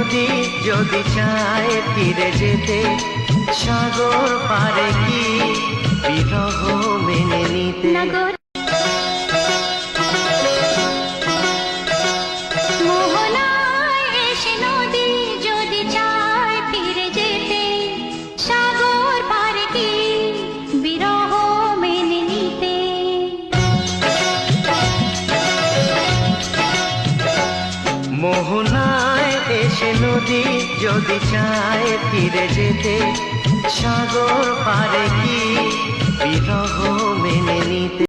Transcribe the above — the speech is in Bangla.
নদী যদি চায় ফিরে যেতে, সাগর পারে কি বিরহ মেনে নিতে? মোহনায় এসে নদী যদি চায় ফিরে যেতে, সাগর পারে কি বিরহ মেনে নিতে? মোহনায় এসে নদী যদি চায় ফিরে যেতে, সাগর পারে কি বিরহ মেনে নিতে?